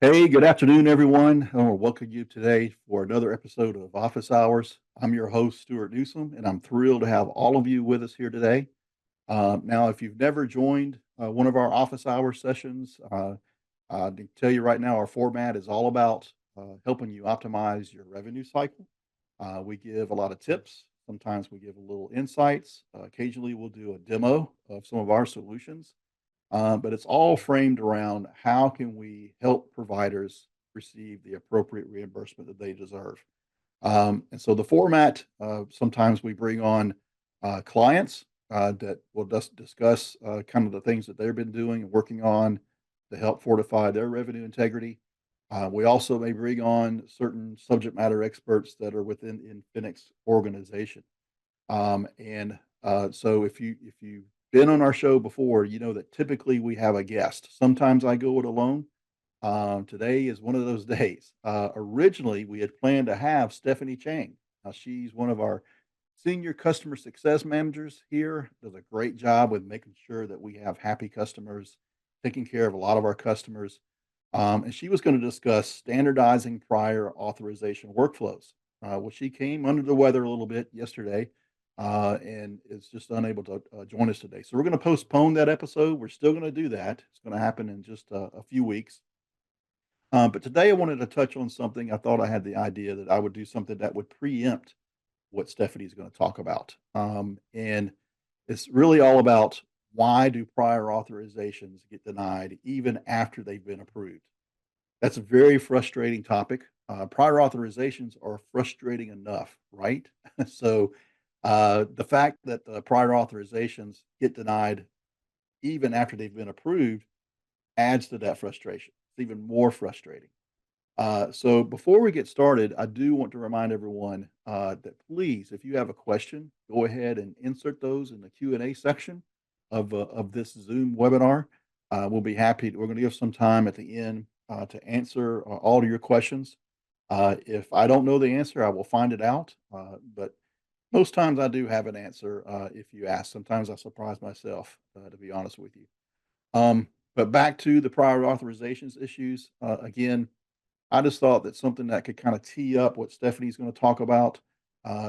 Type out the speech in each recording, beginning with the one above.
Hey, good afternoon, everyone. I want to welcome you today for another episode of Office Hours. I'm your host, Stuart Newsom, and I'm thrilled to have all of you with us here today. Now, if you've never joined one of our office hour sessions, I can tell you right now, our format is all about helping you optimize your revenue cycle. We give a lot of tips. Sometimes we give a little insights. Occasionally, we'll do a demo of some of our solutions. But it's all framed around how can we help providers receive the appropriate reimbursement that they deserve. And so the format, sometimes we bring on clients that will just discuss kind of the things that they've been doing and working on to help fortify their revenue integrity. We also may bring on certain subject matter experts that are within the Infinix organization. So if you've been on our show before, you know that typically we have a guest. Sometimes I go it alone. Today is one of those days. Originally, we had planned to have Stephanie Chang. She's one of our senior customer success managers here. Does a great job with making sure that we have happy customers, taking care of a lot of our customers. And she was going to discuss standardizing prior authorization workflows. Well, she came under the weather a little bit yesterday and is just unable to join us today. So we're going to postpone that episode. We're still going to do that. It's going to happen in just a few weeks. But today I wanted to touch on something. I thought I had the idea that I would do something that would preempt what Stephanie's going to talk about. And it's really all about why do prior authorizations get denied even after they've been approved? That's a very frustrating topic. Prior authorizations are frustrating enough, right? So the fact that the prior authorizations get denied even after they've been approved adds to that frustration. It's even more frustrating. So before we get started, I do want to remind everyone that please, if you have a question, go ahead and insert those in the Q&A section of this Zoom webinar. We'll be happy. We're going to give some time at the end to answer all of your questions. If I don't know the answer, I will find it out. But most times I do have an answer if you ask. Sometimes I surprise myself, to be honest with you. But back to the prior authorizations issues. Again, I just thought that something that could kind of tee up what Stephanie's going to talk about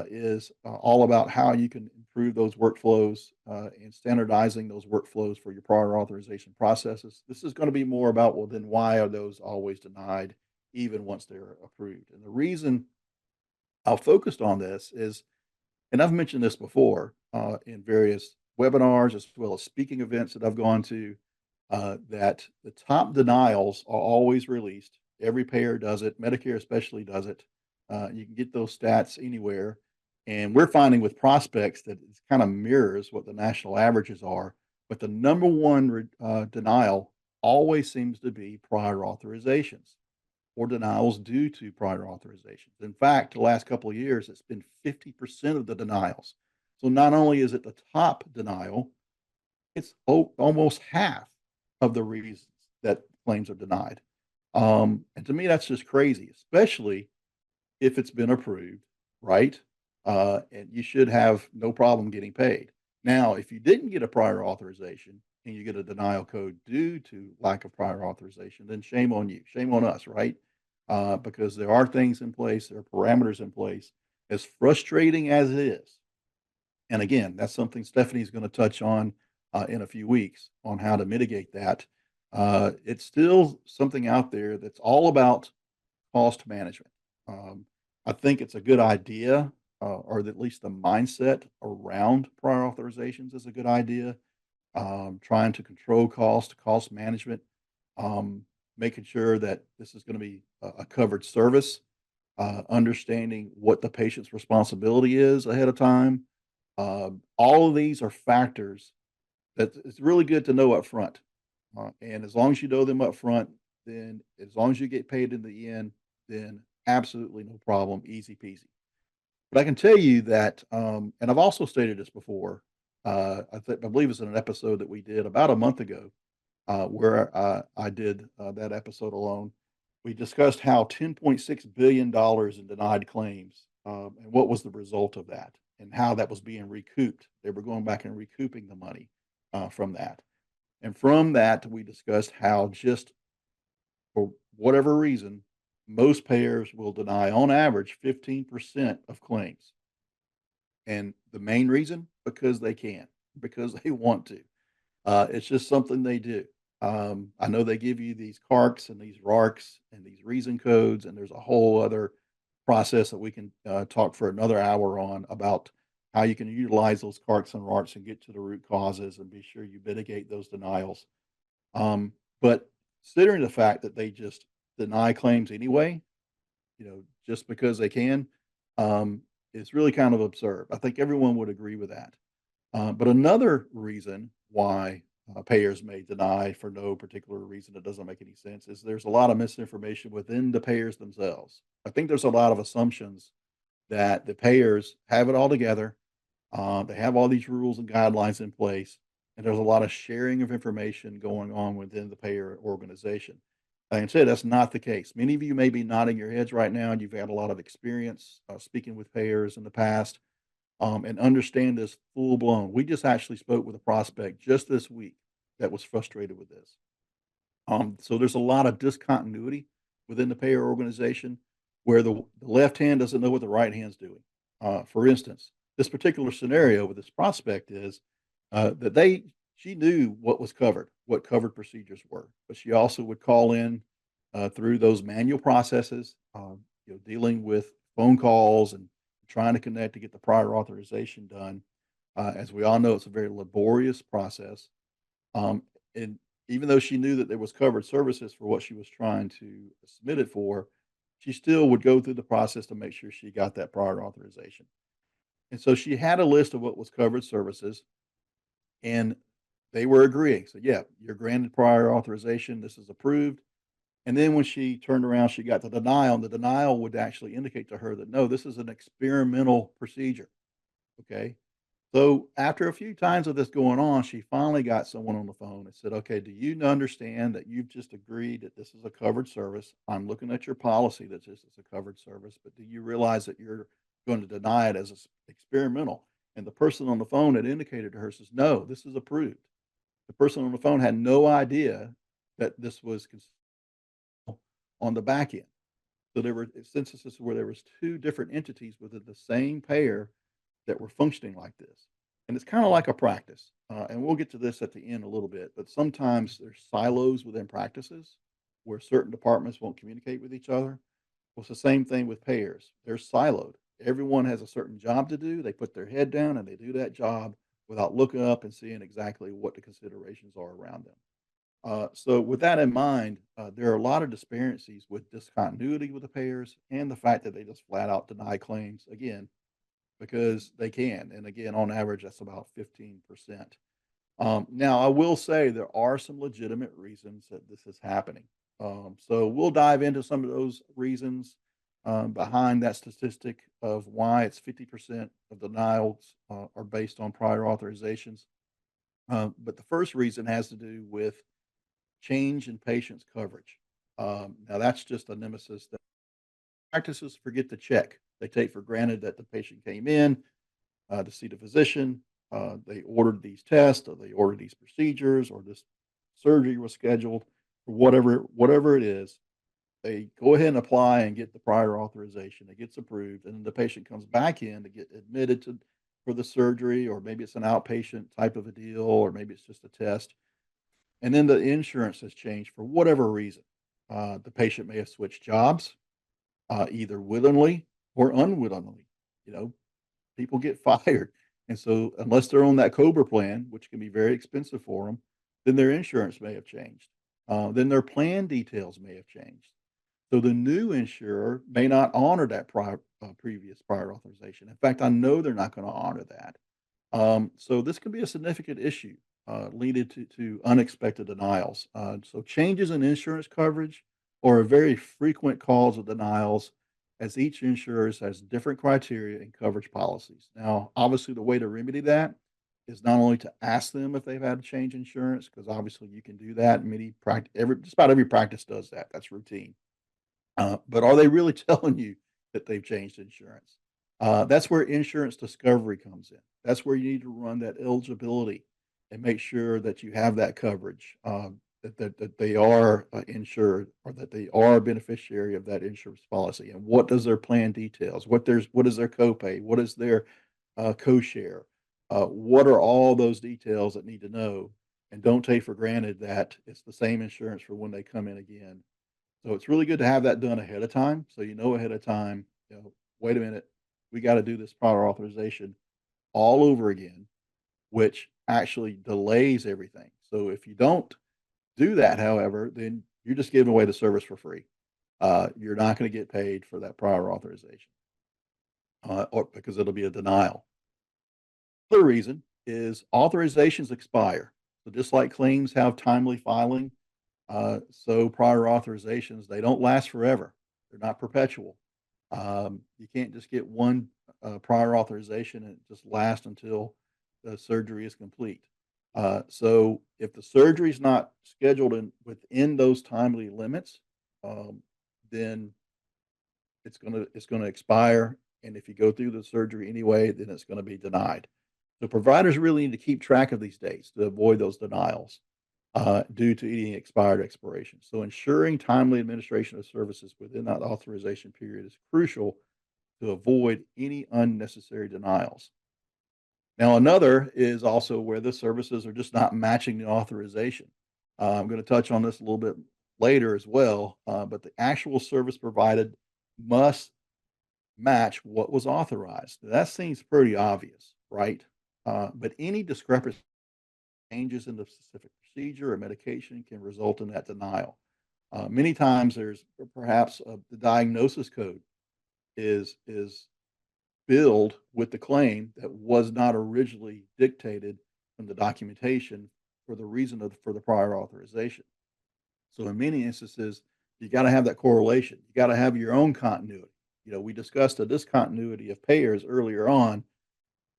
is all about how you can improve those workflows and standardizing those workflows for your prior authorization processes. This is going to be more about, well, then why are those always denied even once they're approved? And the reason I focused on this is, and I've mentioned this before in various webinars as well as speaking events that I've gone to, that the top denials are always released. Every payer does it. Medicare especially does it. You can get those stats anywhere. And we're finding with prospects that it kind of mirrors what the national averages are. But the number one denial always seems to be prior authorizations or denials due to prior authorizations. In fact, the last couple of years, it's been 50% of the denials. So not only is it the top denial, it's almost half of the reasons that claims are denied. And to me, that's just crazy, especially if it's been approved, right? And you should have no problem getting paid. Now, if you didn't get a prior authorization and you get a denial code due to lack of prior authorization, then shame on you, shame on us, right? Because there are things in place, there are parameters in place. As frustrating as it is, and again, that's something Stephanie's going to touch on in a few weeks on how to mitigate that. It's still something out there that's all about cost management. Um, I think it's a good idea, or at least the mindset around prior authorizations is a good idea. Trying to control cost management, making sure that this is going to be a covered service, understanding what the patient's responsibility is ahead of time. All of these are factors that it's really good to know up front. And as long as you know them up front, then as long as you get paid in the end, then absolutely no problem, easy peasy. But I can tell you that, and I've also stated this before. I believe it's in an episode that we did about a month ago, where I did that episode alone. We discussed how $10.6 billion in denied claims, and what was the result of that, and how that was being recouped. They were going back and recouping the money from that. And from that, we discussed how just for whatever reason, most payers will deny on average 15% of claims. And the main reason, because they can, because they want to. It's just something they do. I know they give you these CARCs and these RARCs and these reason codes, and there's a whole other process that we can talk for another hour on about how you can utilize those CARCs and RARCs and get to the root causes and be sure you mitigate those denials. But considering the fact that they just deny claims anyway, just because they can, um, is really kind of absurd. I think everyone would agree with that. But another reason why payers may deny for no particular reason that doesn't make any sense is there's a lot of misinformation within the payers themselves. I think there's a lot of assumptions that the payers have it all together. They have all these rules and guidelines in place, and there's a lot of sharing of information going on within the payer organization. Like I said, that's not the case. Many of you may be nodding your heads right now, and you've had a lot of experience speaking with payers in the past and understand this full blown. We just actually spoke with a prospect just this week that was frustrated with this. So there's a lot of discontinuity within the payer organization where the left hand doesn't know what the right hand's doing. For instance, this particular scenario with this prospect is that she knew what was covered, what covered procedures were, but she also would call in through those manual processes, dealing with phone calls and trying to connect to get the prior authorization done. As we all know, it's a very laborious process. And even though she knew that there was covered services for what she was trying to submit it for, she still would go through the process to make sure she got that prior authorization. And so she had a list of what was covered services, and they were agreeing. So, yeah, you're granted prior authorization. This is approved. And then when she turned around, she got the denial, and the denial would actually indicate to her that no, this is an experimental procedure. Okay. So after a few times of this going on, she finally got someone on the phone and said, "Okay, do you understand that you've just agreed that this is a covered service? I'm looking at your policy that this is a covered service, but do you realize that you're going to deny it as experimental?" And the person on the phone had indicated to her, says, "No, this is approved." The person on the phone had no idea that this was on the back end. So there were instances where there was two different entities within the same payer that were functioning like this. And it's kind of like a practice. And we'll get to this at the end a little bit, but sometimes there's silos within practices where certain departments won't communicate with each other. Well, it's the same thing with payers. They're siloed. Everyone has a certain job to do. They put their head down and they do that job without looking up and seeing exactly what the considerations are around them. So with that in mind, there are a lot of disparities with discontinuity with the payers and the fact that they just flat out deny claims again because they can. And again, on average, that's about 15%. Now, I will say there are some legitimate reasons that this is happening. So we'll dive into some of those reasons behind that statistic of why it's 50% of denials are based on prior authorizations. But the first reason has to do with change in patient's coverage. Now, that's just a nemesis that practices forget to check. They take for granted that the patient came in to see the physician. They ordered these tests, or they ordered these procedures, or this surgery was scheduled, or whatever it is. They go ahead and apply and get the prior authorization. It gets approved, and then the patient comes back in to get admitted to for the surgery, or maybe it's an outpatient type of a deal, or maybe it's just a test. And then the insurance has changed for whatever reason. The patient may have switched jobs, either willingly or unwillingly. You know, people get fired. And so, unless they're on that Cobra plan, which can be very expensive for them, then their insurance may have changed. Then their plan details may have changed. So the new insurer may not honor that previous prior authorization. In fact, I know they're not going to honor that. So this can be a significant issue leading to unexpected denials. So changes in insurance coverage are a very frequent cause of denials as each insurer has different criteria and coverage policies. Now, obviously, the way to remedy that is not only to ask them if they've had to change insurance, because obviously you can do that. Many practice, just about every practice does that. That's routine. But are they really telling you that they've changed insurance? That's where insurance discovery comes in. That's where you need to run that eligibility and make sure that you have that coverage. that they are insured or that they are a beneficiary of that insurance policy. And what does their plan details? What is their copay? What is their co-share? What are all those details that need to know? And don't take for granted that it's the same insurance for when they come in again. So it's really good to have that done ahead of time. So you know ahead of time, wait a minute, we got to do this prior authorization all over again, which actually delays everything. So if you don't do that, however, then you're just giving away the service for free. You're not going to get paid for that prior authorization, or because it'll be a denial. The reason is authorizations expire. So just like claims have timely filing, so prior authorizations, they don't last forever. They're not perpetual. You can't just get one prior authorization and just last until the surgery is complete. So if the surgery is not scheduled within those timely limits, um, then it's gonna expire. And if you go through the surgery anyway, then it's going to be denied. So providers really need to keep track of these dates to avoid those denials due to any expired expiration. So ensuring timely administration of services within that authorization period is crucial to avoid any unnecessary denials. Now, another is also where the services are just not matching the authorization. I'm going to touch on this a little bit later as well, but the actual service provided must match what was authorized. That seems pretty obvious, right? But any discrepancy changes in the specific procedure or medication can result in that denial. Many times there's perhaps the diagnosis code is billed with the claim that was not originally dictated from the documentation for the reason for the prior authorization. So in many instances, you got to have that correlation. You got to have your own continuity. We discussed the discontinuity of payers earlier on.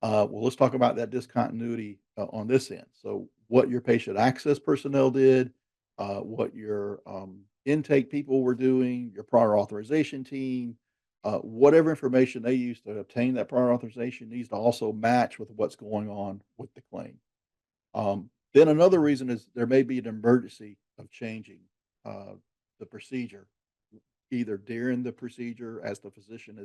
Well, let's talk about that discontinuity on this end. So, what your patient access personnel did, what your intake people were doing, your prior authorization team, whatever information they used to obtain that prior authorization needs to also match with what's going on with the claim. Then another reason is there may be an emergency of changing the procedure either during the procedure as the physician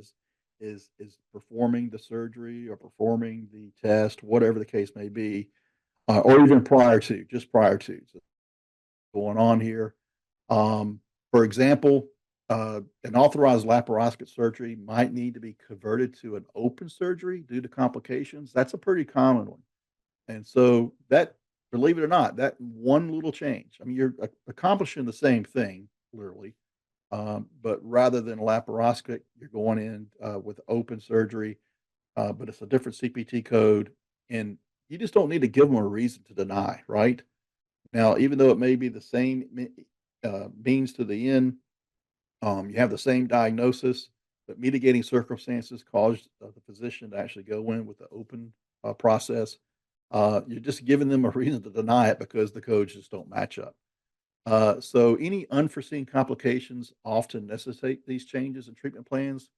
is performing the surgery or performing the test, whatever the case may be, or even just prior to. So going on here. For example, an authorized laparoscopic surgery might need to be converted to an open surgery due to complications. That's a pretty common one. And so that, believe it or not, that one little change, I mean, you're accomplishing the same thing, literally, but rather than laparoscopic, you're going in with open surgery, but it's a different CPT code, and you just don't need to give them a reason to deny, right? Now, even though it may be the same means to the end, you have the same diagnosis, but mitigating circumstances caused the physician to actually go in with the open process. You're just giving them a reason to deny it because the codes just don't match up. So any unforeseen complications often necessitate these changes in treatment plans,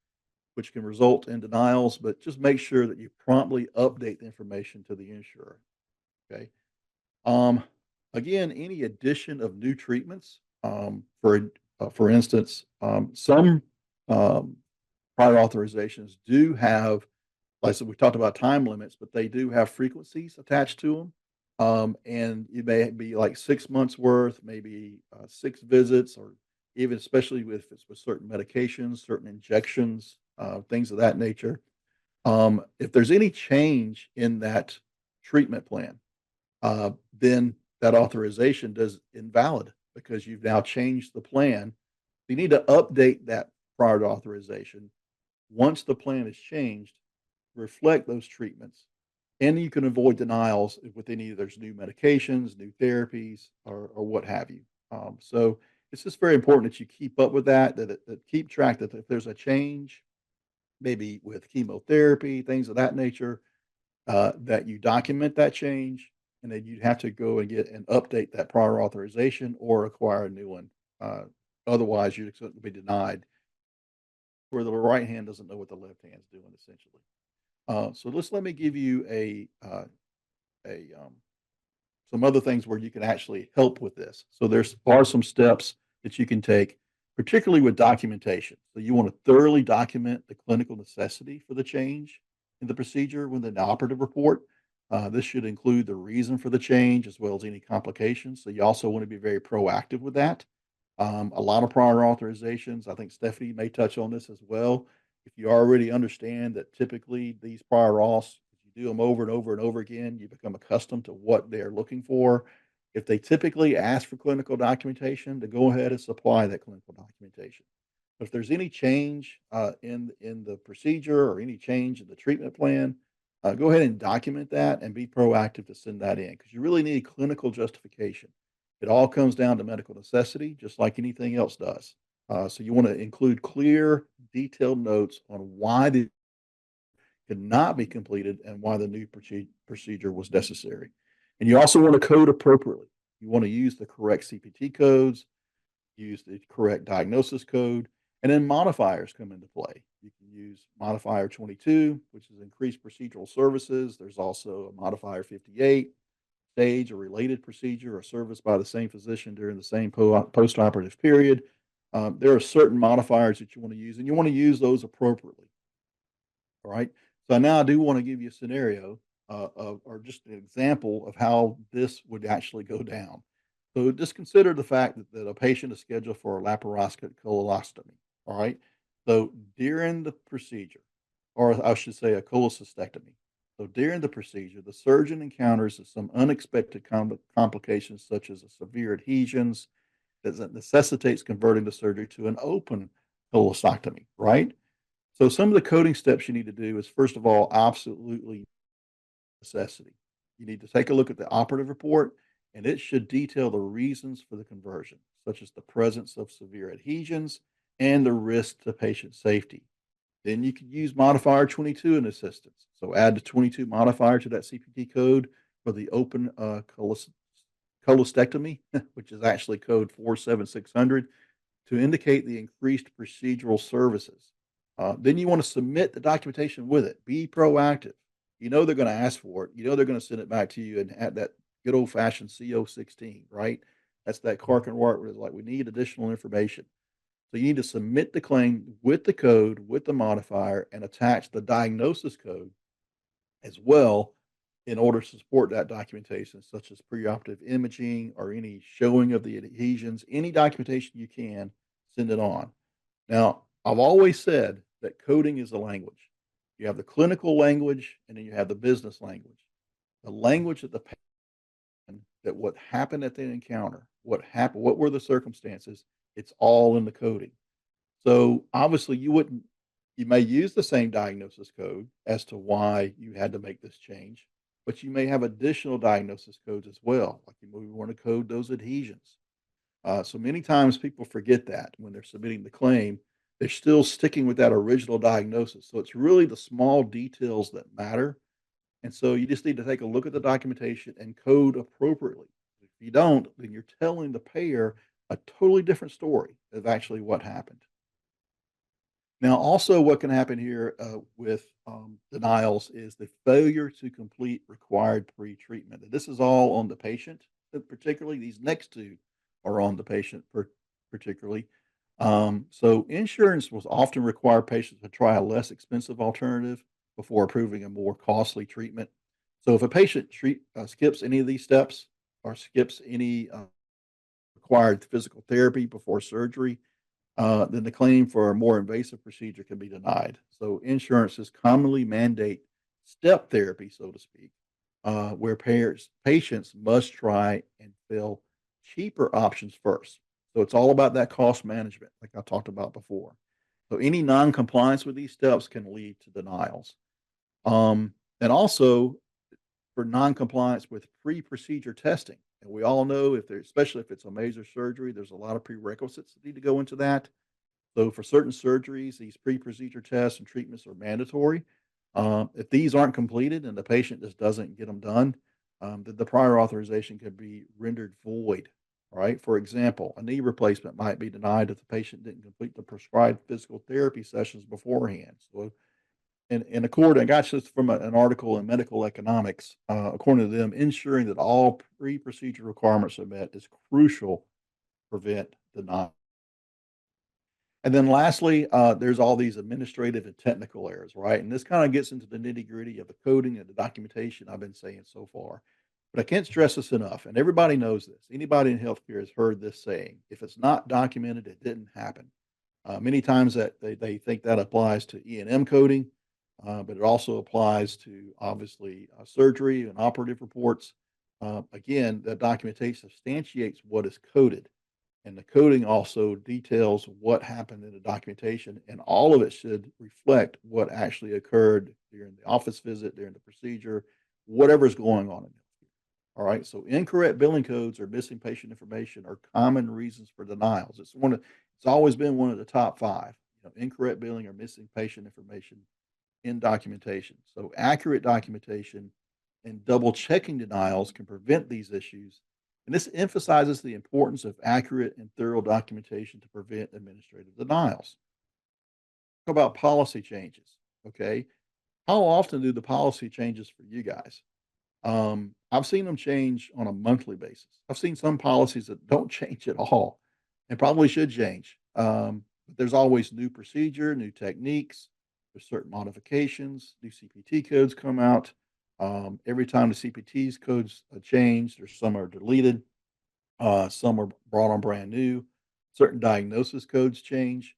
which can result in denials, but just make sure that you promptly update the information to the insurer. Okay. Um, Again, any addition of new treatments, for instance, some um, prior authorizations do have, like I said, we talked about time limits, but they do have frequencies attached to them. And it may be like 6 months worth, maybe 6 visits, or even especially if it's with certain medications, certain injections, things of that nature. If there's any change in that treatment plan, then that authorization does invalid because you've now changed the plan. You need to update that prior to authorization once the plan is changed, reflect those treatments, and you can avoid denials with any of those new medications, new therapies, or what have you. So it's just very important that you keep up with that keep track that if there's a change, maybe with chemotherapy, things of that nature, that you document that change, and then you'd have to go and get and update that prior authorization or acquire a new one. Otherwise, you're going to be denied where the right hand doesn't know what the left hand's doing, essentially. So let me give you a some other things where you can actually help with this. So there's are some steps that you can take, particularly with documentation. So you want to thoroughly document the clinical necessity for the change in the procedure within the operative report. This should include the reason for the change as well as any complications. So you also want to be very proactive with that. A lot of prior authorizations, I think Stephanie may touch on this as well. If you already understand that typically these prior auths, if you do them over and over and over again, you become accustomed to what they're looking for. If they typically ask for clinical documentation, to go ahead and supply that clinical documentation. But if there's any change in the procedure or any change in the treatment plan, go ahead and document that and be proactive to send that in because you really need clinical justification. It all comes down to medical necessity, just like anything else does. So you want to include clear, detailed notes on why the could not be completed and why the new procedure was necessary. And you also want to code appropriately. You want to use the correct CPT codes, use the correct diagnosis code, and then modifiers come into play. You can use modifier 22, which is increased procedural services. There's also a modifier 58, stage or related procedure or service by the same physician during the same postoperative period. There are certain modifiers that you want to use, and you want to use those appropriately. All right. So now I do want to give you a scenario or just an example of how this would actually go down. So just consider the fact that a patient is scheduled for a laparoscopic colostomy. All right. So during the procedure, or I should say a cholecystectomy. So during the procedure, the surgeon encounters some unexpected complications such as a severe adhesions that necessitates converting the surgery to an open cholecystectomy, right? So some of the coding steps you need to do is first of all, absolutely necessity. You need to take a look at the operative report and it should detail the reasons for the conversion, such as the presence of severe adhesions and the risk to patient safety. Then you can use modifier 22 in assistance. So add the 22 modifier to that CPT code for the open cholecystectomy, which is actually code 47600 to indicate the increased procedural services. Then you want to submit the documentation with it. Be proactive. You know they're going to ask for it. You know they're going to send it back to you and have that good old fashioned CO16, right? That's that Clark and Wart where it's like we need additional information. So you need to submit the claim with the code, with the modifier, and attach the diagnosis code as well in order to support that documentation, such as preoperative imaging or any showing of the adhesions, any documentation you can, send it on. Now, I've always said that coding is a language. You have the clinical language and then you have the business language. The language that the that what happened at the encounter, what happened, what were the circumstances, it's all in the coding. So obviously you may use the same diagnosis code as to why you had to make this change, but you may have additional diagnosis codes as well. Like you may want to code those adhesions. So many times people forget that when they're submitting the claim, they're still sticking with that original diagnosis. So it's really the small details that matter. And so you just need to take a look at the documentation and code appropriately. If you don't, then you're telling the payer a totally different story of actually what happened. Now, also, what can happen here with denials is the failure to complete required pre-treatment. And this is all on the patient, particularly. These next two are on the patient, particularly. So, insurance will often require patients to try a less expensive alternative before approving a more costly treatment. So, if a patient skips any of these steps or skips any required physical therapy before surgery, then the claim for a more invasive procedure can be denied. So insurances commonly mandate step therapy, so to speak, where patients must try and fill cheaper options first. So it's all about that cost management, like I talked about before. So any non-compliance with these steps can lead to denials. And also for non-compliance with pre-procedure testing. And we all know if there's, especially if it's a major surgery, there's a lot of prerequisites that need to go into that. So for certain surgeries, these pre-procedure tests and treatments are mandatory. If these aren't completed and the patient just doesn't get them done, the prior authorization could be rendered void. All right. For example, a knee replacement might be denied if the patient didn't complete the prescribed physical therapy sessions beforehand. So And according, I got this from an article in Medical Economics. According to them, ensuring that all pre-procedure requirements are met is crucial to prevent denial. And then lastly, there's all these administrative and technical errors, right? And this kind of gets into the nitty gritty of the coding and the documentation I've been saying so far. But I can't stress this enough, and everybody knows this. Anybody in healthcare has heard this saying: if it's not documented, it didn't happen. Many times that they think that applies to E&M coding, but it also applies to obviously surgery and operative reports. Again, the documentation substantiates what is coded, and the coding also details what happened in the documentation, and all of it should reflect what actually occurred during the office visit, during the procedure, whatever's going on in it. All right. So incorrect billing codes or missing patient information are common reasons for denials. It's always been one of the top five. Incorrect billing or missing patient information in documentation. So accurate documentation and double checking denials can prevent these issues. And this emphasizes the importance of accurate and thorough documentation to prevent administrative denials. Talk about policy changes. Okay. How often do the policy changes for you guys? I've seen them change on a monthly basis. I've seen some policies that don't change at all and probably should change. But there's always new procedure, new techniques, there's certain modifications, new CPT codes come out. Every time the CPT's codes change, there's some are deleted, some are brought on brand new. Certain diagnosis codes change.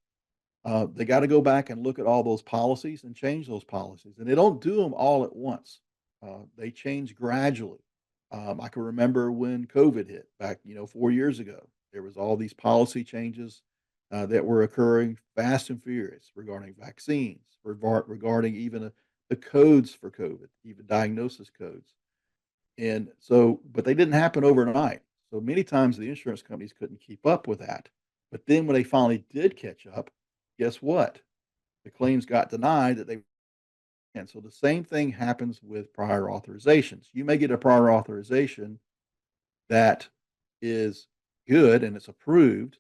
They got to go back and look at all those policies and change those policies, and they don't do them all at once. They change gradually. I can remember when COVID hit back, 4 years ago. There was all these policy changes that were occurring fast and furious regarding vaccines, regarding even the codes for COVID, even diagnosis codes. And so, but they didn't happen overnight. So many times the insurance companies couldn't keep up with that. But then when they finally did catch up, guess what? The claims got denied that they and so the same thing happens with prior authorizations. You may get a prior authorization that is good and it's approved,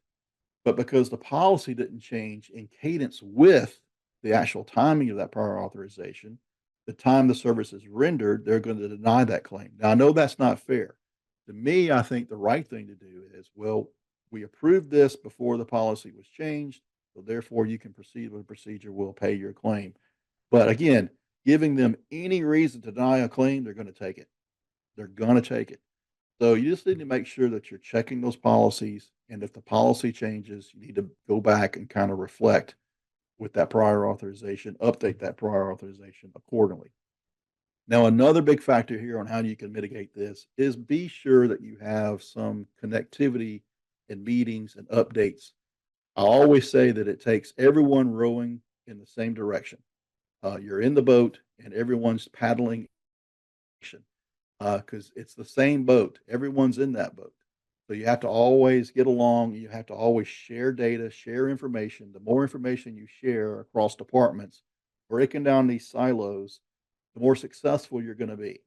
but because the policy didn't change in cadence with the actual timing of that prior authorization, the time the service is rendered, they're going to deny that claim. Now, I know that's not fair. To me, I think the right thing to do is, well, we approved this before the policy was changed, so therefore you can proceed with the procedure. We'll pay your claim. But again, giving them any reason to deny a claim, they're going to take it. They're going to take it. So you just need to make sure that you're checking those policies. And if the policy changes, you need to go back and kind of reflect with that prior authorization, update that prior authorization accordingly. Now, another big factor here on how you can mitigate this is be sure that you have some connectivity in meetings and updates. I always say that it takes everyone rowing in the same direction. You're in the boat and everyone's paddling because it's the same boat. Everyone's in that boat. So you have to always get along. You have to always share data, share information. The more information you share across departments, breaking down these silos, the more successful you're going to be.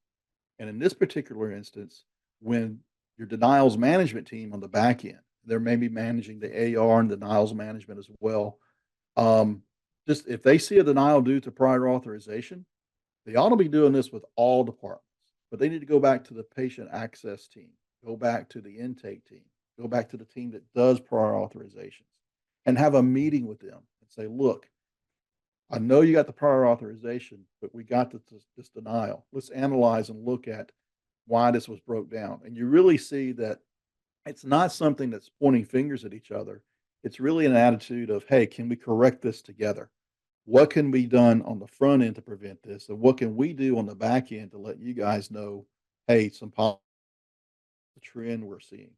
And in this particular instance, when your denials management team on the back end, they're maybe managing the AR and denials management as well. Um, just if they see a denial due to prior authorization, they ought to be doing this with all departments, but they need to go back to the patient access team, go back to the intake team, go back to the team that does prior authorizations and have a meeting with them and say, look, I know you got the prior authorization, but we got this denial. Let's analyze and look at why this was broke down. And you really see that it's not something that's pointing fingers at each other. It's really an attitude of, hey, can we correct this together? What can be done on the front end to prevent this? And what can we do on the back end to let you guys know, hey, the trend we're seeing.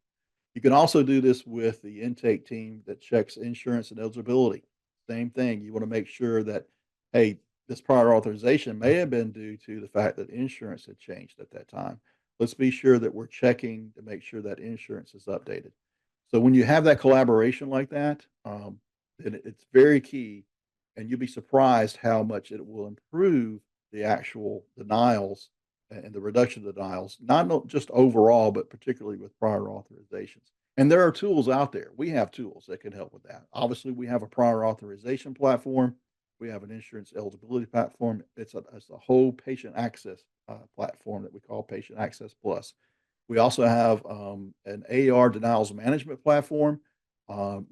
You can also do this with the intake team that checks insurance and eligibility. Same thing. You want to make sure that, hey, this prior authorization may have been due to the fact that insurance had changed at that time. Let's be sure that we're checking to make sure that insurance is updated. So when you have that collaboration like that, then it's very key, and you'll be surprised how much it will improve the actual denials and the reduction of denials, not just overall, but particularly with prior authorizations. And there are tools out there. We have tools that can help with that. Obviously, we have a prior authorization platform. We have an insurance eligibility platform. It's a whole patient access platform that we call Patient Access Plus. We also have an AR denials management platform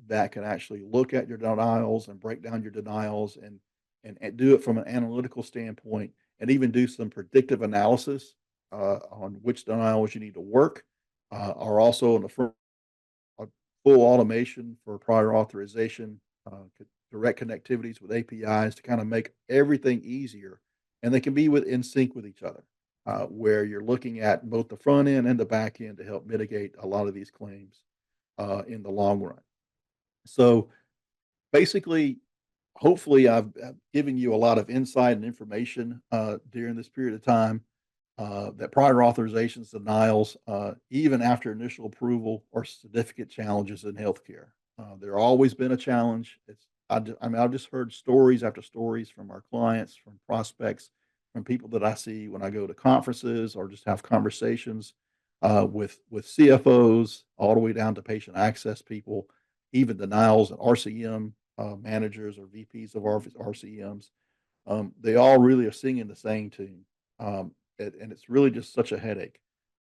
that can actually look at your denials and break down your denials and do it from an analytical standpoint and even do some predictive analysis on which denials you need to work. Are also in the front full automation for prior authorization, direct connectivities with APIs to kind of make everything easier, and they can be in sync with each other, where you're looking at both the front end and the back end to help mitigate a lot of these claims in the long run. So basically, hopefully, I've given you a lot of insight and information during this period of time that prior authorizations, denials, even after initial approval, are significant challenges in healthcare. There always been a challenge. I mean, I've just heard stories after stories from our clients, from prospects, from people that I see when I go to conferences or just have conversations with CFOs, all the way down to patient access people, even denials and RCM managers or VPs of RCMs. They all really are singing the same tune. And it's really just such a headache.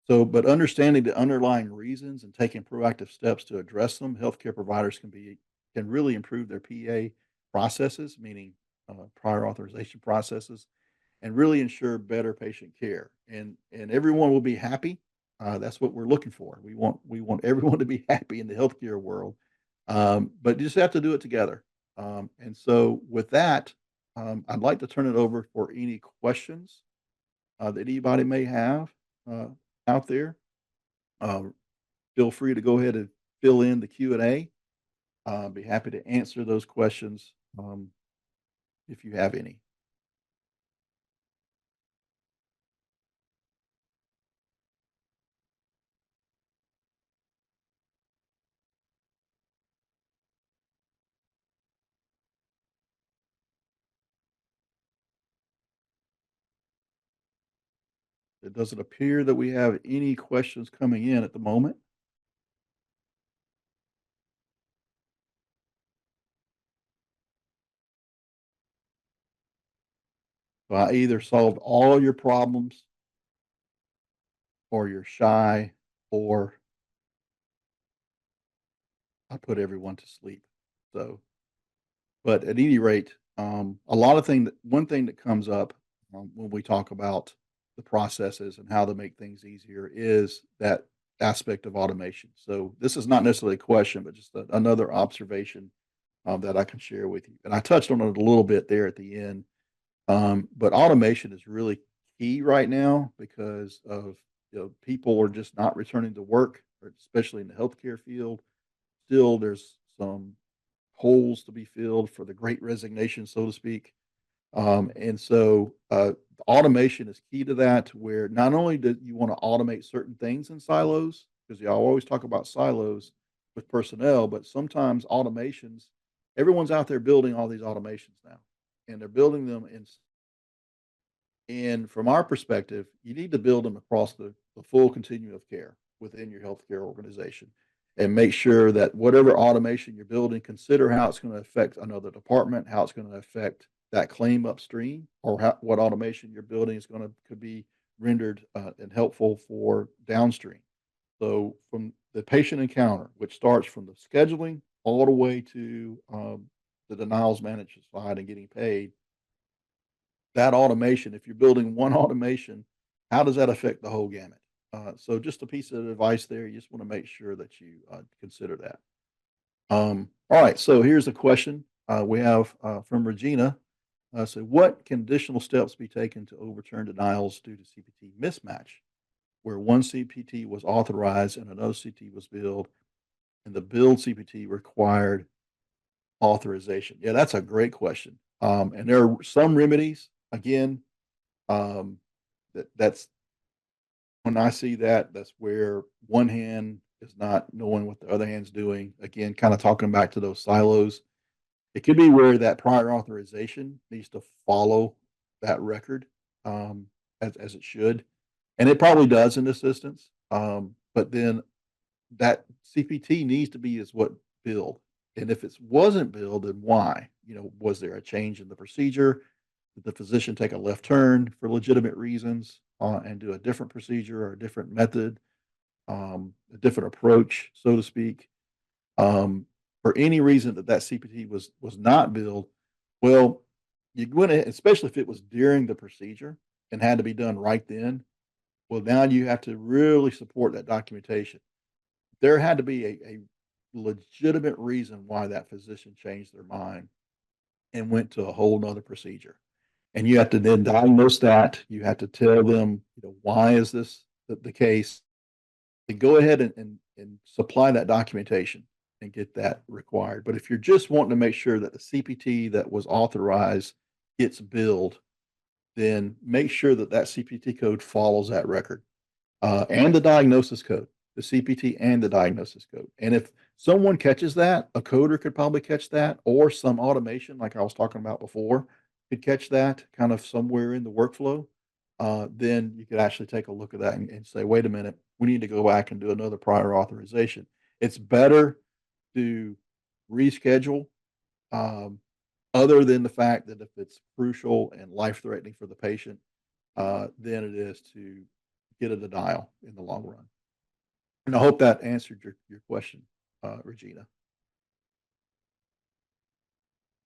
So, but understanding the underlying reasons and taking proactive steps to address them, healthcare providers can really improve their PA processes, meaning prior authorization processes, and really ensure better patient care. And everyone will be happy. That's what we're looking for. We want everyone to be happy in the healthcare world, but you just have to do it together. And so, with that, I'd like to turn it over for any questions that anybody may have uh, out there. Uh, Feel free to go ahead and fill in the Q&A. Be happy to answer those questions if you have any. It doesn't appear that we have any questions coming in at the moment. So I either solved all your problems, or you're shy, or I put everyone to sleep. So, but at any rate, one thing that comes up when we talk about the processes and how to make things easier is that aspect of automation. So this is not necessarily a question, but just another observation that I can share with you. And I touched on it a little bit there at the end. But automation is really key right now because of people are just not returning to work, especially in the healthcare field. Still, there's some holes to be filled for the great resignation, so to speak. And so automation is key to that, where not only do you want to automate certain things in silos, because y'all always talk about silos with personnel, but sometimes automations, everyone's out there building all these automations now, and they're building them and from our perspective, you need to build them across the full continuum of care within your healthcare organization and make sure that whatever automation you're building, consider how it's going to affect another department, how it's going to affect that claim upstream, or what automation you're building is going to could be rendered and helpful for downstream. So from the patient encounter, which starts from the scheduling all the way to the denials management side and getting paid, that automation, if you're building one automation, how does that affect the whole gamut? So just a piece of advice there. You just want to make sure that you consider that. All right. So here's a question we have from Regina. So what conditional steps be taken to overturn denials due to CPT mismatch, where one CPT was authorized and another CPT was billed, and the billed CPT required authorization? Yeah, that's a great question. And there are some remedies. Again, that's when I see that, that's where one hand is not knowing what the other hand's doing. Again, kind of talking back to those silos. It could be where that prior authorization needs to follow that record as it should, and it probably does in this instance. But then that CPT needs to be is what billed. And if it wasn't billed, then why? Was there a change in the procedure? Did the physician take a left turn for legitimate reasons and do a different procedure or a different method, a different approach, so to speak? For any reason that CPT was not billed, well, you went ahead, especially if it was during the procedure and had to be done right then. Well, now you have to really support that documentation. There had to be a legitimate reason why that physician changed their mind and went to a whole nother procedure. And you have to then diagnose that. You have to tell them, why is this the case? And go ahead and supply that documentation and get that required. But if you're just wanting to make sure that the CPT that was authorized gets billed, then make sure that that CPT code follows that record and the diagnosis code, the CPT and the diagnosis code. And if someone catches that, a coder could probably catch that, or some automation, like I was talking about before, could catch that kind of somewhere in the workflow. Then you could actually take a look at that and say, wait a minute, we need to go back and do another prior authorization. It's better to reschedule, um, other than the fact that if it's crucial and life threatening for the patient, than it is to get a denial in the long run. And I hope that answered your question, Regina.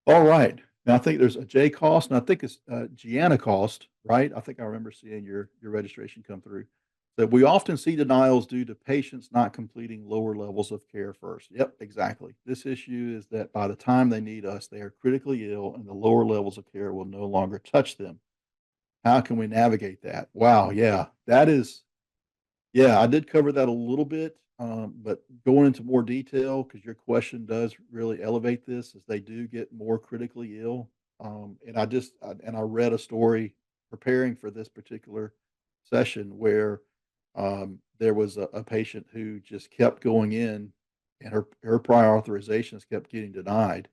All right. Now I think there's a J cost, and I think it's Gianna cost, right? I think I remember seeing your registration come through. That we often see denials due to patients not completing lower levels of care first. Yep, exactly. This issue is that by the time they need us, they are critically ill, and the lower levels of care will no longer touch them. How can we navigate that? Wow, yeah, that is yeah, I did cover that a little bit, but going into more detail because your question does really elevate this as they do get more critically ill. And I read a story preparing for this particular session where there was a patient who just kept going in, and her prior authorizations kept getting denied.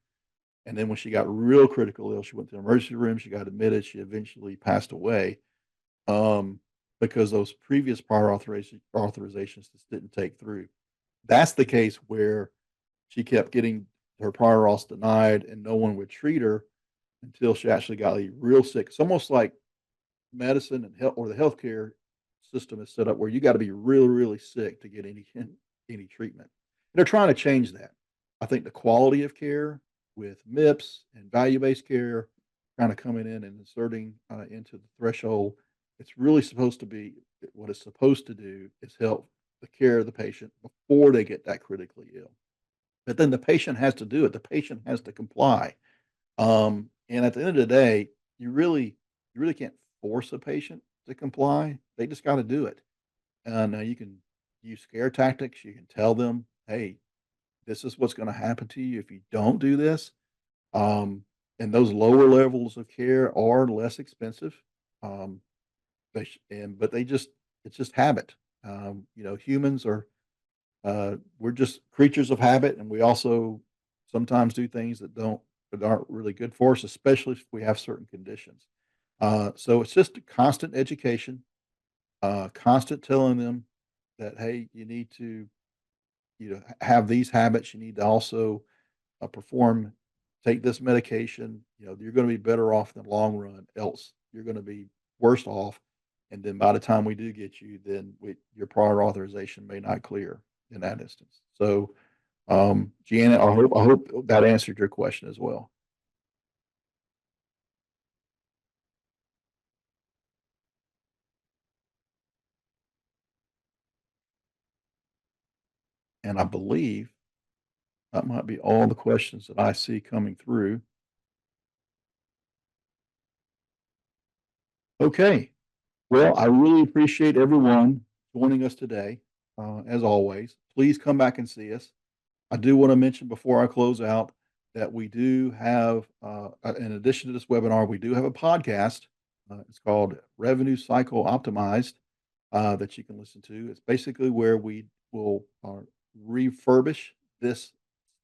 And then when she got real critical ill, she went to the emergency room. She got admitted. She eventually passed away, um, because those previous prior authorizations just didn't take through. That's the case where she kept getting her prior auths denied and no one would treat her until she actually got real sick. It's almost like medicine and health or the healthcare system is set up where you got to be really, really sick to get any treatment. And they're trying to change that. I think the quality of care with MIPS and value-based care kind of coming in and inserting into the threshold, it's really supposed to be what it's supposed to do is help the care of the patient before they get that critically ill. But then the patient has to do it. The patient has to comply. And at the end of the day, you really can't force a patient to comply. They just got to do it. Now you can use scare tactics. You can tell them, "Hey, this is what's going to happen to you if you don't do this." Um, and those lower levels of care are less expensive. Um, but it's just habit. Humans are we're just creatures of habit, and we also sometimes do things that aren't really good for us, especially if we have certain conditions. So it's just a constant education, constant telling them that hey, you need to have these habits. You need to also perform, take this medication. You're going to be better off in the long run. Else, you're going to be worse off. And then by the time we do get you, then your prior authorization may not clear in that instance. So, Janet, I hope that answered your question as well. And I believe that might be all the questions that I see coming through. Okay. Well, I really appreciate everyone joining us today. As always, please come back and see us. I do want to mention before I close out that we do have, in addition to this webinar, we do have a podcast. It's called Revenue Cycle Optimized that you can listen to. It's basically where we will refurbish this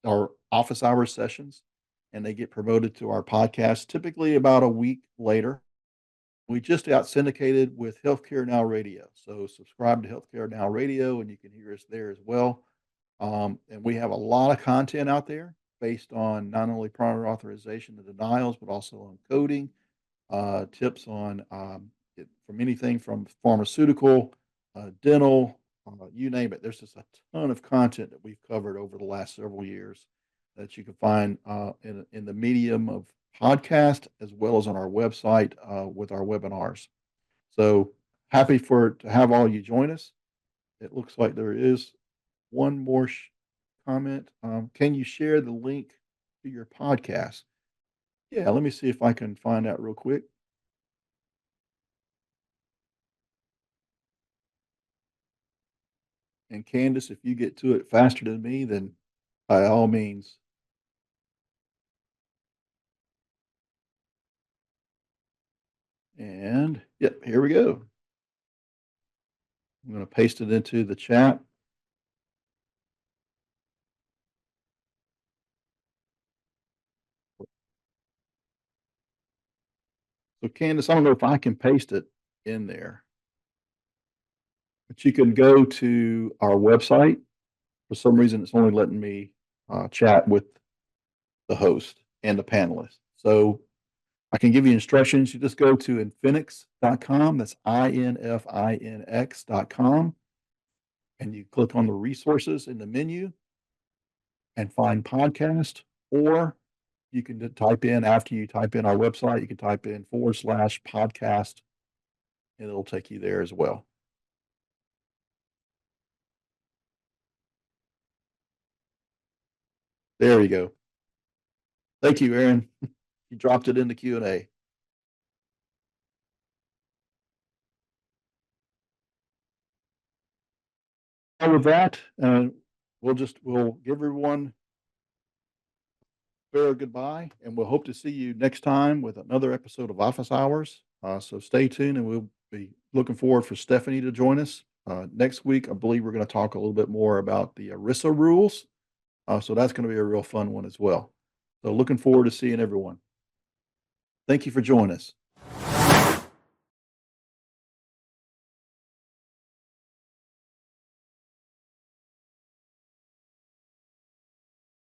our office hours sessions, and they get promoted to our podcast typically about a week later. We just got syndicated with Healthcare Now Radio. So subscribe to Healthcare Now Radio and you can hear us there as well. And we have a lot of content out there. based on not only prior authorization and denials, but also on coding, tips on from anything from pharmaceutical, dental, you name it. There's just a ton of content that we've covered over the last several years that you can find in the medium of podcast as well as on our website with our webinars. So happy to have all you join us. It looks like there is one more comment. Can you share the link to your podcast? Yeah, let me see if I can find out real quick. And Candace, if you get to it faster than me, then by all means. And yep, here we go. I'm going to paste it into the chat. So Candace, I don't know if I can paste it in there, but you can go to our website. For some reason, it's only letting me chat with the host and the panelist. So I can give you instructions. You just go to infinix.com. That's INFINX.com. And you click on the resources in the menu and find podcast, or you can type in, after you type in our website, you can type in /podcast and it'll take you there as well. There you go. Thank you, Aaron. You dropped it in the Q&A. And with that, we'll give everyone a goodbye, and we'll hope to see you next time with another episode of Office Hours. So stay tuned, and we'll be looking forward for Stephanie to join us. Next week, I believe we're going to talk a little bit more about the ERISA rules. So that's going to be a real fun one as well. So looking forward to seeing everyone. Thank you for joining us.